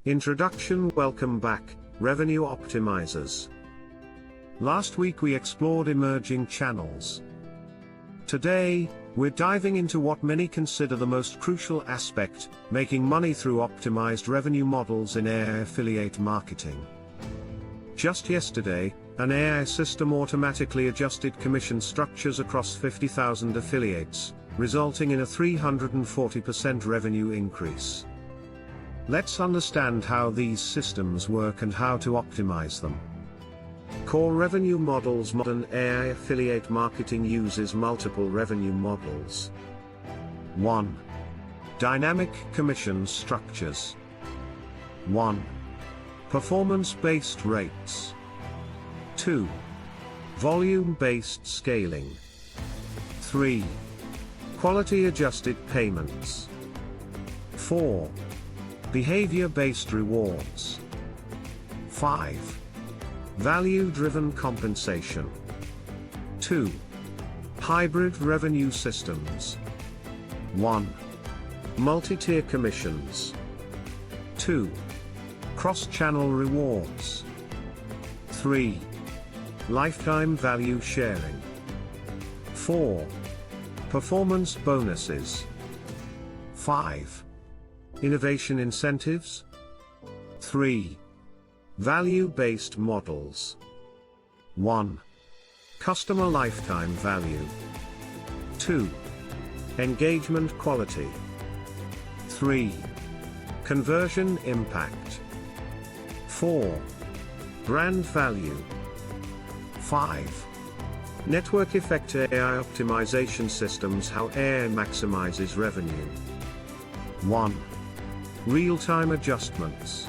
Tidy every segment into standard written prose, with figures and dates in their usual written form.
Introduction. Welcome back, Revenue Optimizers. Last week we explored emerging channels. Today, we're diving into what many consider the most crucial aspect, making money through optimized revenue models in AI affiliate marketing. Just yesterday, an AI system automatically adjusted commission structures across 50,000 affiliates, resulting in a 340% revenue increase. Let's understand how these systems work and how to optimize them. Core revenue models. Modern AI affiliate marketing uses multiple revenue models. 1. Dynamic commission structures. 1. Performance-based rates. 2. Volume-based scaling. 3. Quality-adjusted payments. 4. Behavior-based rewards. 5. Value-driven compensation. 2. Hybrid revenue systems. 1. Multi-tier commissions. 2. Cross-channel rewards. 3. Lifetime value sharing. 4. Performance bonuses. 5. Innovation incentives. 3. Value-based models. 1. Customer lifetime value. 2. Engagement quality. 3. Conversion impact. 4. Brand value. 5. Network effect. AI optimization systems. How AI maximizes revenue. 1. Real-time adjustments.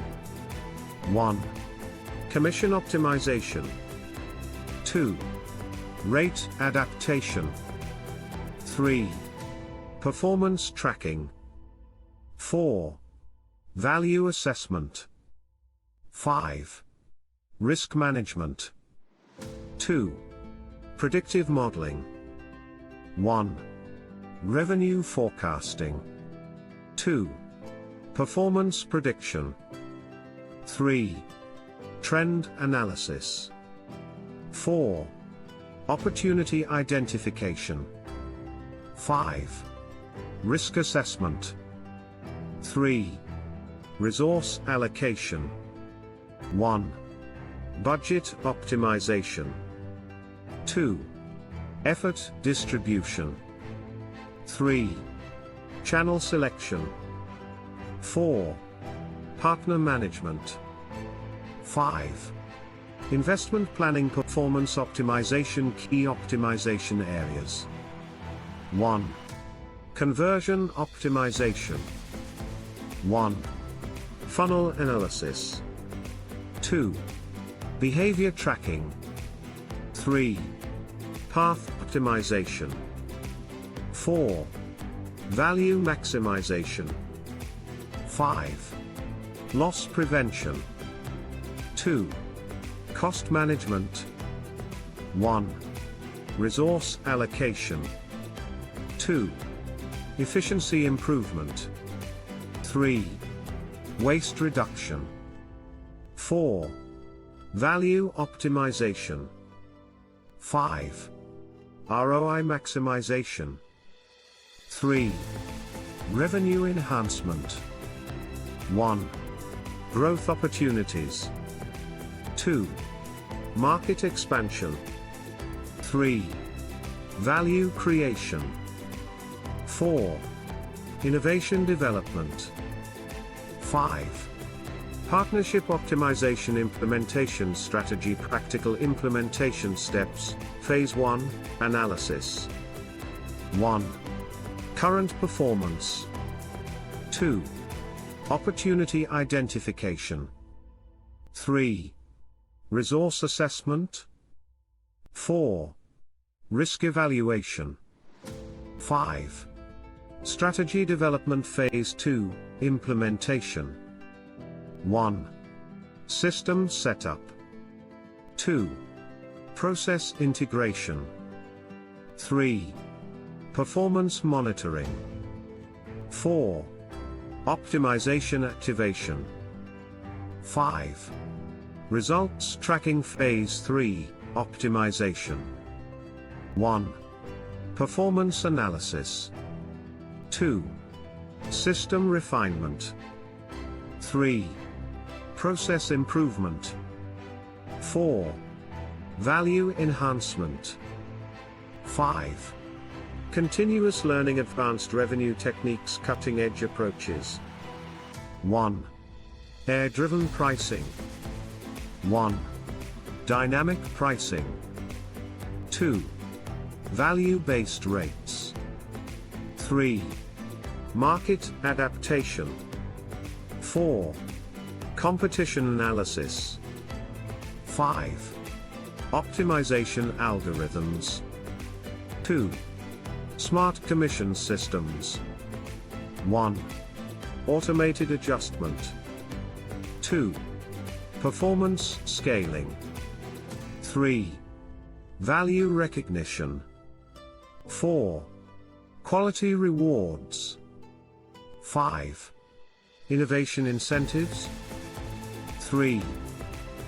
1. Commission optimization. 2. Rate adaptation. 3. Performance tracking. 4. Value assessment. 5. Risk management. 2. Predictive modeling. 1. Revenue forecasting. 2. Performance prediction. 3. Trend analysis. 4. Opportunity identification. 5. Risk assessment. 3. Resource allocation. 1. Budget optimization. 2. Effort distribution. 3. Channel selection. 4. Partner management. 5. Investment planning. Performance optimization. Key optimization areas. 1. Conversion optimization. 1. Funnel analysis. 2. Behavior tracking. 3. Path optimization. 4. Value maximization. 5. Loss prevention. 2. Cost management. 1. Resource allocation. 2. Efficiency improvement. 3. Waste reduction. 4. Value optimization. 5. ROI maximization. 3. Revenue enhancement. 1. Growth opportunities. 2. Market expansion. 3. Value creation. 4. Innovation development. 5. Partnership optimization. Implementation strategy. Practical implementation steps. Phase 1, analysis. 1. Current performance. 2. Opportunity identification. 3. Resource assessment. 4. Risk evaluation. 5. Strategy development. Phase 2, implementation. 1. System setup. 2. Process integration. 3. Performance monitoring. 4. Optimization activation. 5. Results tracking phase 3, optimization. 1. Performance analysis. 2. System refinement. 3. Process improvement. 4. Value enhancement. 5. Continuous learning advanced revenue techniques cutting-edge approaches. 1. Air-driven pricing. 1. Dynamic pricing. 2. Value-based rates. 3. Market adaptation. 4. Competition analysis. 5. Optimization algorithms. 2. Smart commission systems. 1. Automated adjustment. 2. Performance scaling. 3. Value recognition. 4. Quality rewards. 5. Innovation incentives. 3.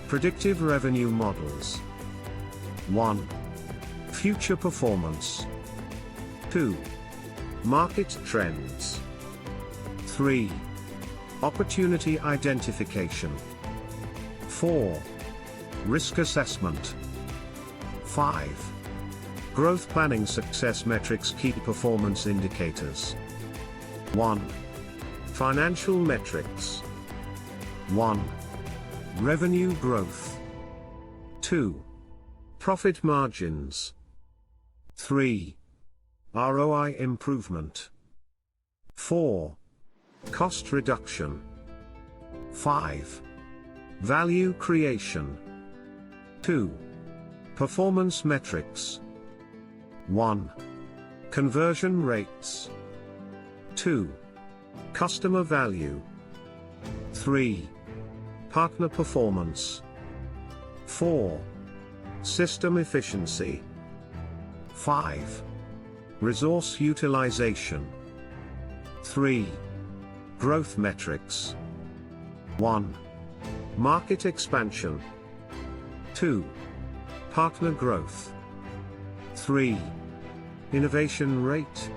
Predictive revenue models. 1. Future performance. 2. Market trends. 3. Opportunity identification. 4. Risk assessment. 5. Growth planning success metrics key performance indicators. 1. Financial metrics. 1. Revenue growth. 2. Profit margins. 3. ROI improvement. 4. Cost reduction. 5. Value creation. 2. Performance metrics. 1. Conversion rates. 2. Customer value. 3. Partner performance. 4. System efficiency. 5. Resource utilization. 3. Growth metrics. 1. Market expansion. 2. Partner growth. 3. Innovation rate.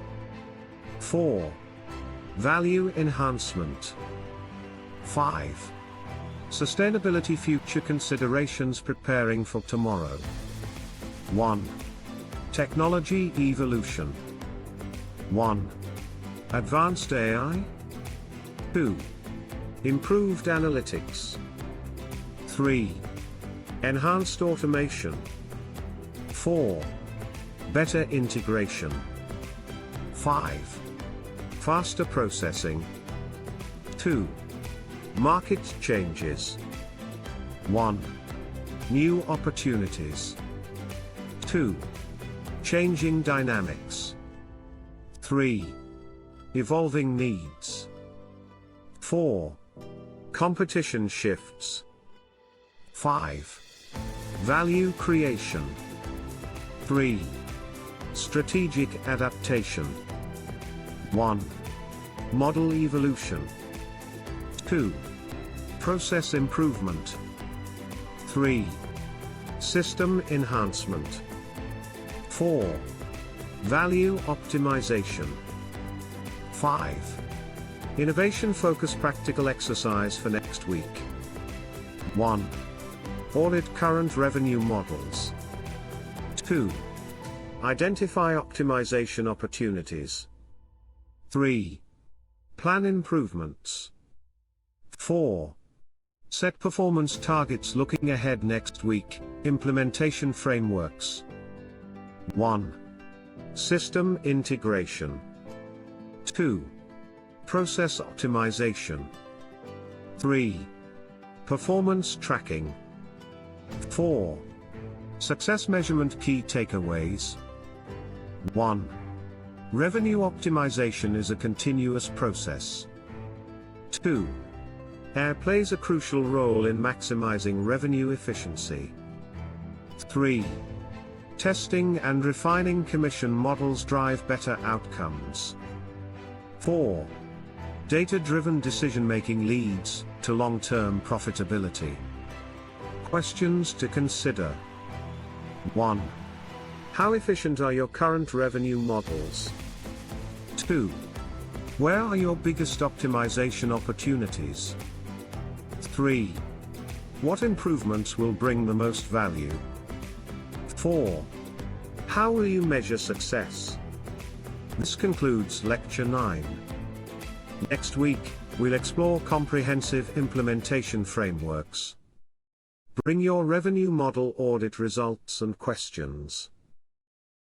4. Value enhancement. 5. Sustainability future considerations preparing for tomorrow. 1. Technology evolution. 1. Advanced AI. 2. Improved analytics. 3. Enhanced automation. 4. Better integration. 5. Faster processing. 2. Market changes. 1. New opportunities. 2. Changing dynamics. 3. Evolving needs. 4. Competition shifts. 5. Value creation. 3. Strategic adaptation. 1. Model evolution. 2. Process improvement. 3. System enhancement. 4. Value optimization. 5. Innovation-focused practical exercise for next week. 1. Audit current revenue models. 2. Identify optimization opportunities. 3. Plan improvements. 4. Set performance targets looking ahead next week. Implementation frameworks. 1. System integration. 2. Process optimization. 3. Performance tracking. 4. Success measurement key takeaways. 1. Revenue optimization is a continuous process. 2. AIR plays a crucial role in maximizing revenue efficiency. 3. Testing and refining commission models drive better outcomes. 4. Data-driven decision-making leads to long-term profitability. Questions to consider. 1. How efficient are your current revenue models? 2. Where are your biggest optimization opportunities? 3. What improvements will bring the most value? 4. How will you measure success? This concludes Lecture 9. Next week, we'll explore comprehensive implementation frameworks. Bring your revenue model audit results and questions.